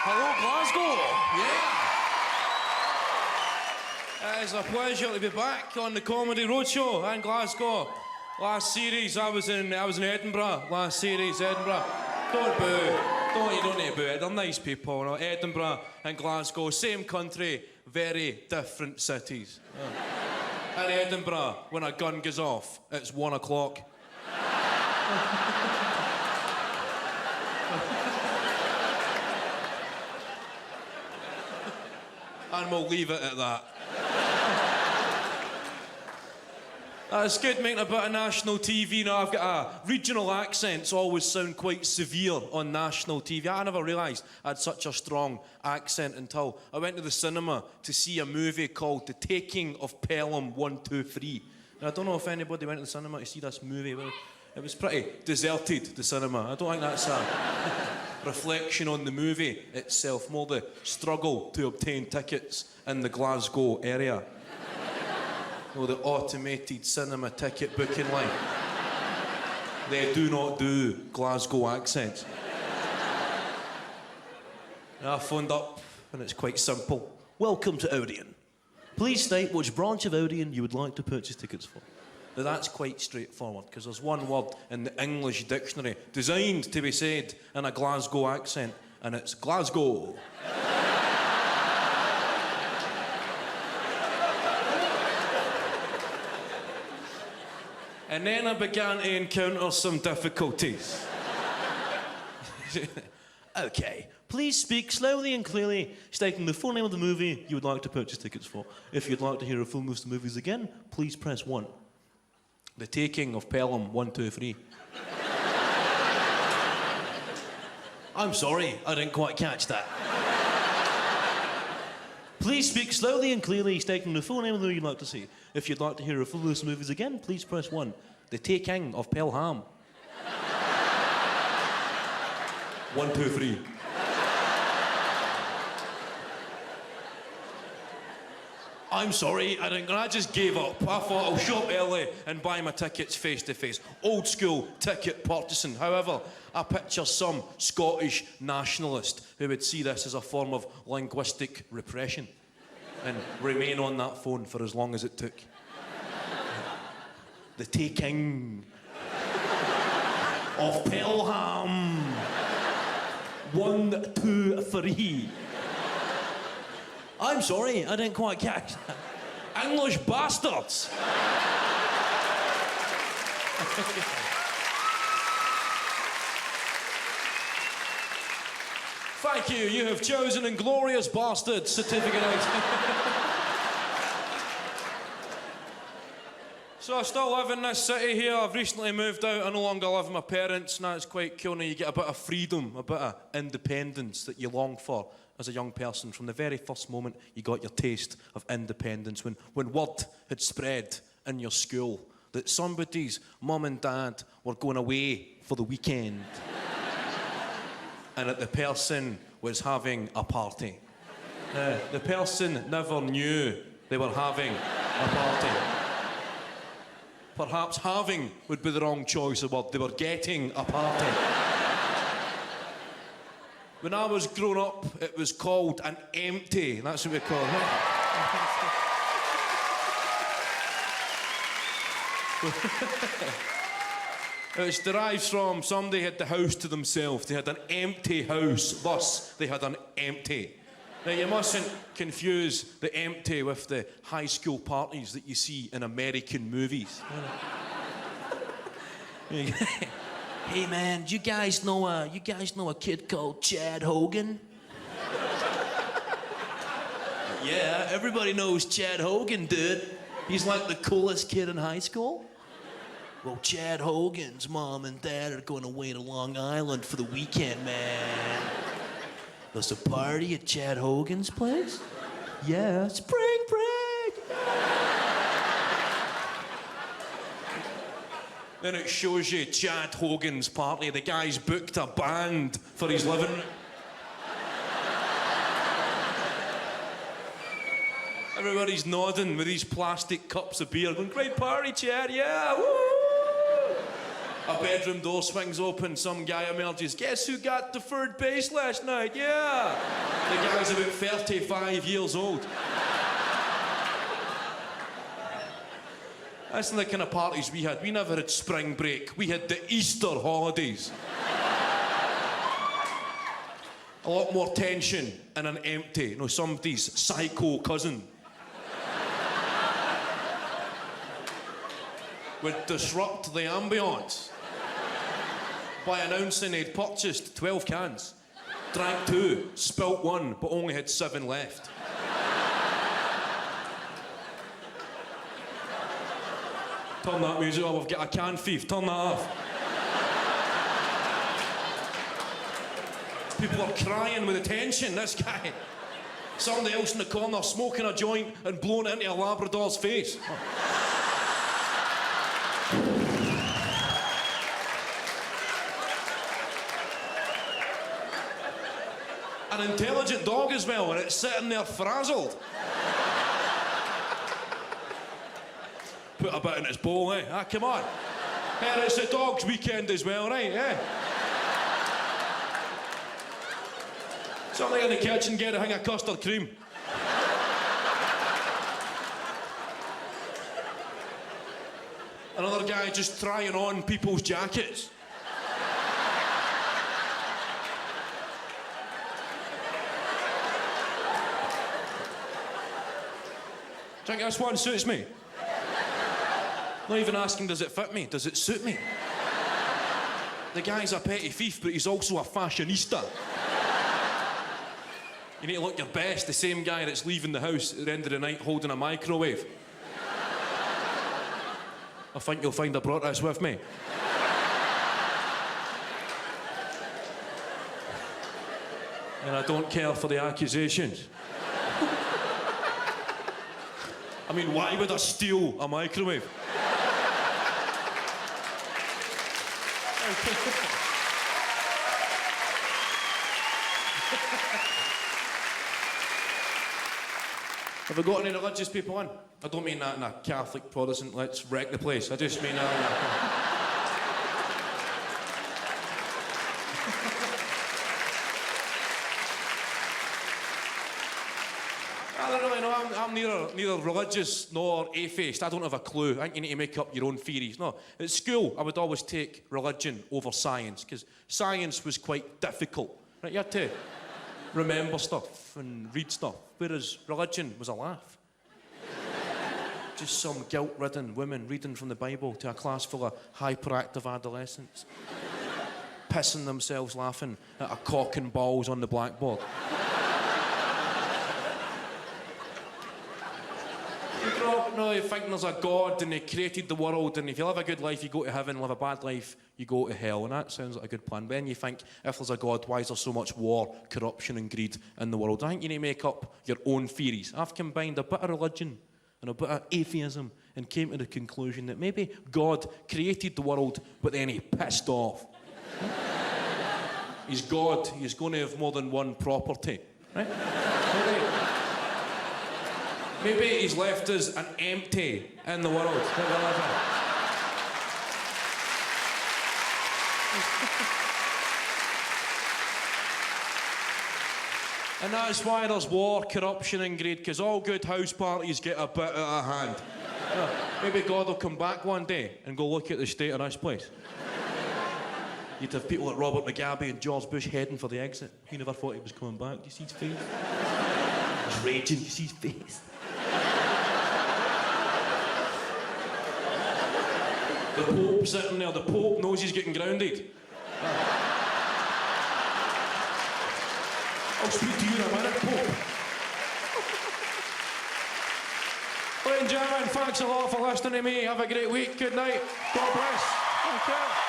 Hello, Glasgow. Yeah. It's a pleasure to be back on the Comedy Roadshow in Glasgow. Last series, I was in Edinburgh. Last series, Edinburgh. Don't boo. You don't need to boo. They're nice people. You know? Edinburgh and Glasgow, same country, very different cities. In Edinburgh, when a gun goes off, it's 1 o'clock. And we'll leave it at that. It's good making a bit of national TV now. I've got regional accents always sound quite severe on national TV. I never realised I had such a strong accent until I went to the cinema to see a movie called The Taking of Pelham 123. And I don't know if anybody went to the cinema to see this movie. It was pretty deserted, the cinema. I don't think that's a reflection on the movie itself, more the struggle to obtain tickets in the Glasgow area. You know, the automated cinema ticket booking line. They do not do Glasgow accents. I phoned up and it's quite simple. Welcome to Odeon. Please state which branch of Odeon you would like to purchase tickets for. Now that's quite straightforward, because there's one word in the English dictionary designed to be said in a Glasgow accent, and it's Glasgow. And then I began to encounter some difficulties. Okay, please speak slowly and clearly, stating the full name of the movie you would like to purchase tickets for. If you'd like to hear a full list of movies again, please press 1. The Taking of Pelham 123. I'm sorry, I didn't quite catch that. Please speak slowly and clearly, stating the full name of the movie you'd like to see. If you'd like to hear a full list of movies again, please press 1. The Taking of Pelham. 1, 2, 3. I'm sorry, I just gave up. I thought I'll show up early and buy my tickets face to face. Old school ticket purchasing. However, I picture some Scottish nationalist who would see this as a form of linguistic repression and remain on that phone for as long as it took. The Taking of Pelham. 1, 2, 3. I'm sorry, I didn't quite catch that. English bastards! Thank you, you have chosen Inglorious Bastards certificate out. So I still live in this city here. I've recently moved out. I no longer live with my parents. Now it's quite cool. Now you get a bit of freedom, a bit of independence that you long for as a young person. From the very first moment you got your taste of independence, when word had spread in your school that somebody's mum and dad were going away for the weekend and that the person was having a party. The person never knew they were having a party. Perhaps having would be the wrong choice of word. They were getting a party. When I was growing up, it was called an empty. That's what we call it. It derives from somebody had the house to themselves. They had an empty house, thus they had an empty. Now, you mustn't confuse the empty with the high school parties that you see in American movies. Hey man, do you guys know a kid called Chad Hogan? Yeah, everybody knows Chad Hogan, dude. He's like the coolest kid in high school. Well, Chad Hogan's mom and dad are going away to Long Island for the weekend, man. There's a party at Chad Hogan's place? Yeah, spring break! Then it shows you Chad Hogan's party. The guy's booked a band for his living room. Everybody's nodding with these plastic cups of beer, going, great party, Chad, yeah, woo! A bedroom door swings open, some guy emerges. Guess who got the third base last night? Yeah! The guy's about 35 years old. That's the kind of parties we had. We never had spring break. We had the Easter holidays. A lot more tension and an empty, somebody's psycho cousin would disrupt the ambience by announcing he'd purchased 12 cans, drank 2, spilt 1, but only had 7 left. Turn that music off, I've got a can thief, turn that off. People are crying with attention, this guy. Somebody else in the corner smoking a joint and blowing it into a Labrador's face. An intelligent dog as well, and it's sitting there frazzled. Put a bit in its bowl, eh? Ah, come on. Hey, it's the dog's weekend as well, right? Eh? Something in the kitchen, get a hang of custard cream. Another guy just trying on people's jackets. Do you think this one suits me? Not even asking, does it fit me? Does it suit me? The guy's a petty thief, but he's also a fashionista. You need to look your best, the same guy that's leaving the house at the end of the night holding a microwave. I think you'll find I brought this with me. And I don't care for the accusations. I mean, why would I steal a microwave? Have I got any religious people in? I don't mean that in a Catholic, Protestant, let's wreck the place. I just mean that I don't really know. I'm neither religious nor atheist. I don't have a clue. I think you need to make up your own theories. No, at school, I would always take religion over science, because science was quite difficult. Right? You had to remember stuff and read stuff, whereas religion was a laugh. Just some guilt-ridden women reading from the Bible to a class full of hyperactive adolescents, pissing themselves laughing at a cock and balls on the blackboard. No, you think there's a God and he created the world, and if you live a good life you go to heaven, live a bad life you go to hell, and that sounds like a good plan. But then you think, if there's a God, why is there so much war, corruption and greed in the world? I think you need to make up your own theories. I've combined a bit of religion and a bit of atheism and came to the conclusion that maybe God created the world but then he pissed off. He's God, he's going to have more than one property, right? Maybe he's left us an empty in the world that we live in. And that's why there's war, corruption and greed, because all good house parties get a bit out of hand. Maybe God will come back one day and go look at the state of this place. You'd have people like Robert Mugabe and George Bush heading for the exit. He never thought he was coming back. Do you see his face? He's raging. Do you see his face? The Pope sitting there, the Pope knows he's getting grounded. I'll speak to you in a minute, Pope. Ladies and gentlemen, thanks a lot for listening to me. Have a great week. Good night. God bless. Okay.